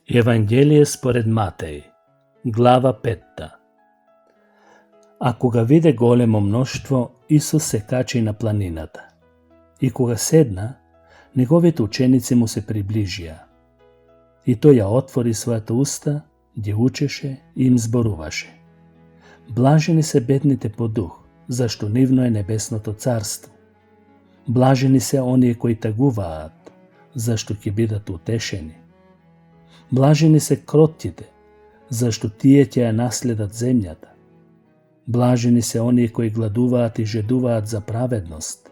Евангелие според Матеј, глава 5. А кога виде големо мноштво, Исус се качи на планината. И кога седна, неговите ученици му се приближија. И тој ја отвори својата уста, ги учеше и им зборуваше. Блажени се бедните по дух, зашто нивно е небесното царство. Блажени се оние кои тагуваат, зашто ќе бидат утешени. Блажени се кротките, зашто тие ќе ја наследат земјата. Блажени се оние кои гладуваат и жедуваат за праведност,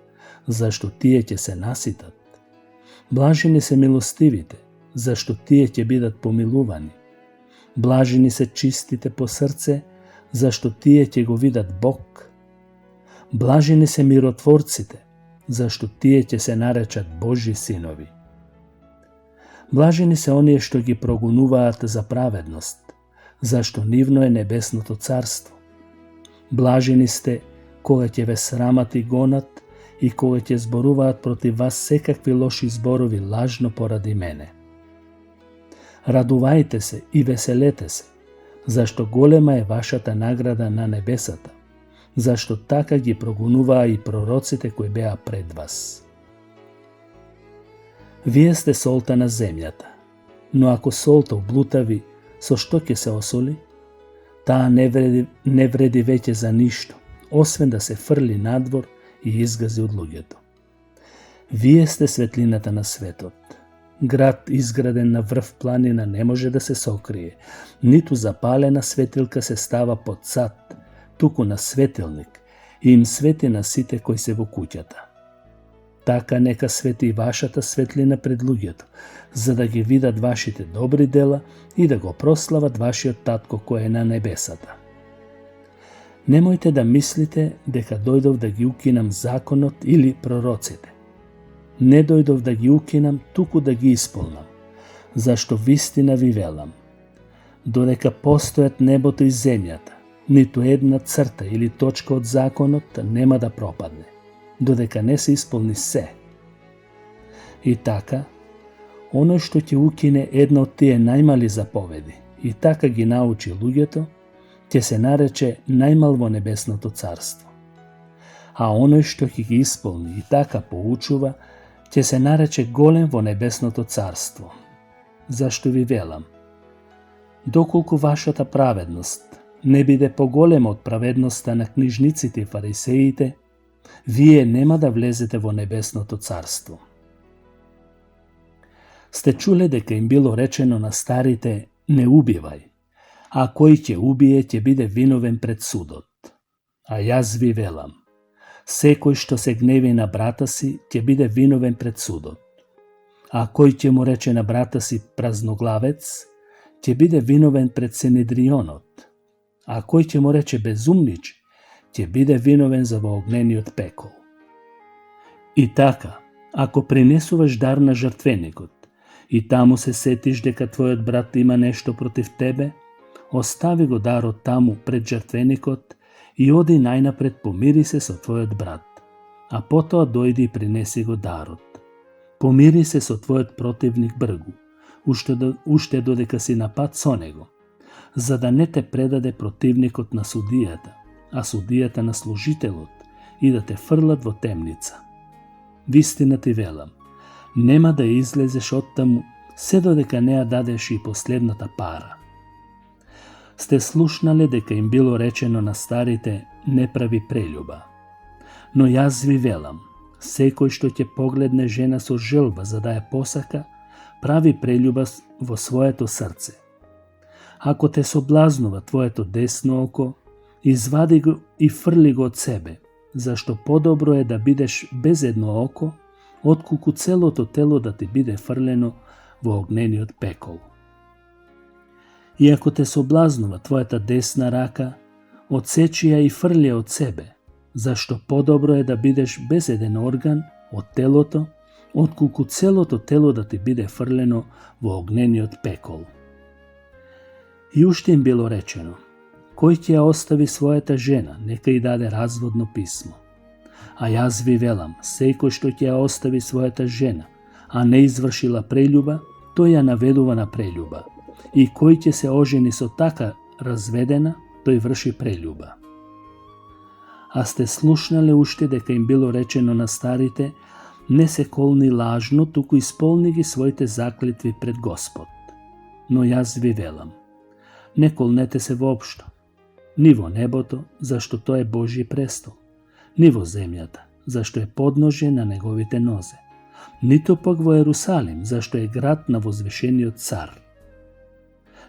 зашто тие ќе се наситат. Блажени се милостивите, зашто тие ќе бидат помилувани. Блажени се чистите по срце, зашто тие ќе го видат Бог. Блажени се миротворците, зашто тие ќе се наречат Божји синови. Блажени се оние што ги прогонуваат за праведност, зашто нивно е небесното царство. Блажени сте кога ќе ве срамат и гонат и кога ќе зборуваат против вас секакви лоши зборови лажно поради мене. Радувајте се и веселете се, зашто голема е вашата награда на небесата, зашто така ги прогонуваа и пророците кои беа пред вас. Вие сте солта на земјата, но ако солта облутави, со што ќе се осоли? Таа не вреди веќе за ништо, освен да се фрли надвор и изгази од луѓето. Вие сте светлината на светот. Град изграден на врв планина не може да се сокрие, ниту запалена светилка се става под сад, туку на светилник и им свети на сите кои се во куќата. Така нека свети и вашата светлина пред луѓето, за да ги видат вашите добри дела и да го прослават вашиот татко кој е на небесата. Немојте да мислите дека дојдов да ги укинам законот или пророците. Не дојдов да ги укинам, туку да ги исполнам, зашто вистина ви велам. Додека постојат небото и земјата, ниту една црта или точка од законот нема да пропадне, додека не се исполни се. И така, оној што ќе укине една од тие најмали заповеди и така ги научи луѓето, ќе се нарече најмал во небесното царство. А оној што ќе ги исполни и така поучува, ќе се нарече голем во небесното царство. Зашто ви велам? Доколку вашата праведност не биде поголема од праведноста на книжниците и фарисеите, вие нема да влезете во небесното царство. Сте чуле дека им било речено на старите не убивај, а кој ќе убие ќе биде виновен пред судот. А јас ви велам, секој што се гневи на брата си ќе биде виновен пред судот. А кој ќе му рече на брата си празноглавец, ќе биде виновен пред Синедрионот. А кој ќе му рече безумнич, ќе биде виновен за воогнениот пекол. И така, ако принесуваш дар на жртвеникот и таму се сетиш дека твојот брат има нешто против тебе, остави го дарот таму пред жртвеникот и оди најнапред помири се со твојот брат, а потоа дојди и принеси го дарот. Помири се со твојот противник бргу, уште додека си на пат со него, за да не те предаде противникот на судијата, а судијата на служителот и да те фрлат во темница. Вистина ти велам, нема да излезеш оттаму се додека не ја дадеш и последната пара. Сте слушнале дека им било речено на старите не прави прељуба. Но јас ви велам, секој што ќе погледне жена со желба за да ја посака, прави прељуба во своето срце. Ако те соблазнува твоето десно око, извади го и фрли го од себе, зашто подобро е да бидеш без едно око, отколку целото тело да ти биде фрлено во огнениот пекол. И ако те соблазнува твојата десна рака, одсечи ја и фрли од себе, зашто подобро е да бидеш без еден орган од телото, отколку целото тело да ти биде фрлено во огнениот пекол. И уште им било речено, кој ќе ја остави својата жена, нека и даде разводно писмо. А јас ви велам, секој што ќе ја остави својата жена, а не извршила прељуба, тој ја наведува на прељуба. и кој ќе се ожени со така разведена, тој врши прелюба. А сте слушнале уште дека им било речено на старите, не се колни лажно, туку исполни ги своите заклетви пред Господ. Но јас ви велам, не колнете се воопшто, ни во небото, зашто тоа е Божји престол, ни во земјата, зашто е подножје на неговите нозе, ниту пак во Ерусалим, зашто е град на возвишениот цар.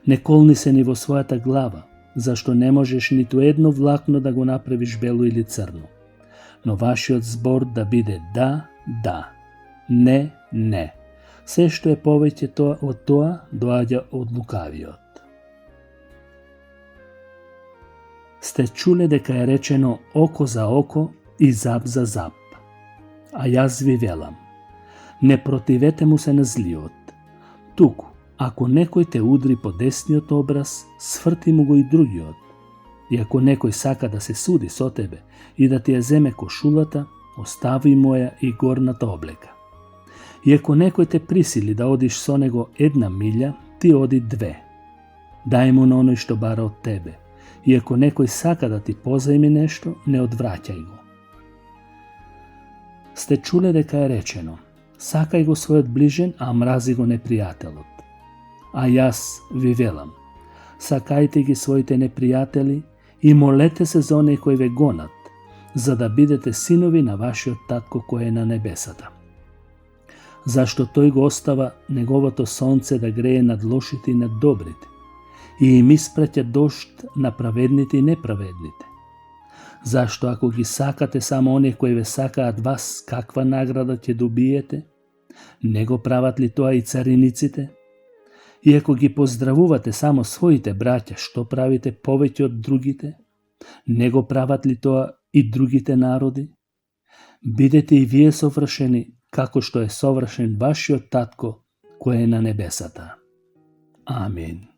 Не колни се ни во својата глава, зашто не можеш ниту едно влакно да го направиш бело или црно, но вашиот збор да биде да, да, не, не. Се што е повеќе од тоа, доаѓа од лукавиот. Сте чуле дека е речено око за око и зап за зап. А јас ви велам, не противете му се на злиот. Туку, ако некој те удри по десниот образ, сврти му го и другиот. И ако некој сака да се суди со тебе и да ти ја земе кошулата, остави му ја и горната облека. И ако некој те присили да одиш со него 1 милја, ти оди 2. Дај му на оној што бара од тебе. И ако некој сака да ти позајми нешто, не одвраќај го. Сте чуле дека е речено, сакај го својот ближен, а мрази го непријателот. А јас ви велам, сакајте ги своите непријатели и молете се за оние кои ве гонат, за да бидете синови на вашиот татко кој е на небесата. Зашто тој го остава неговото сонце да грее над лошите и над добрите, и им испраќа дожд на праведните и неправедните. Зашто ако ги сакате само оние кои ве сакаат вас, каква награда ќе добиете? Не го прават ли тоа и цариниците? И ако ги поздравувате само своите браќа, што правите повеќе од другите? Не го прават ли тоа и другите народи? Бидете и вие совршени, како што е совршен вашиот татко кој е на небесата. Амин.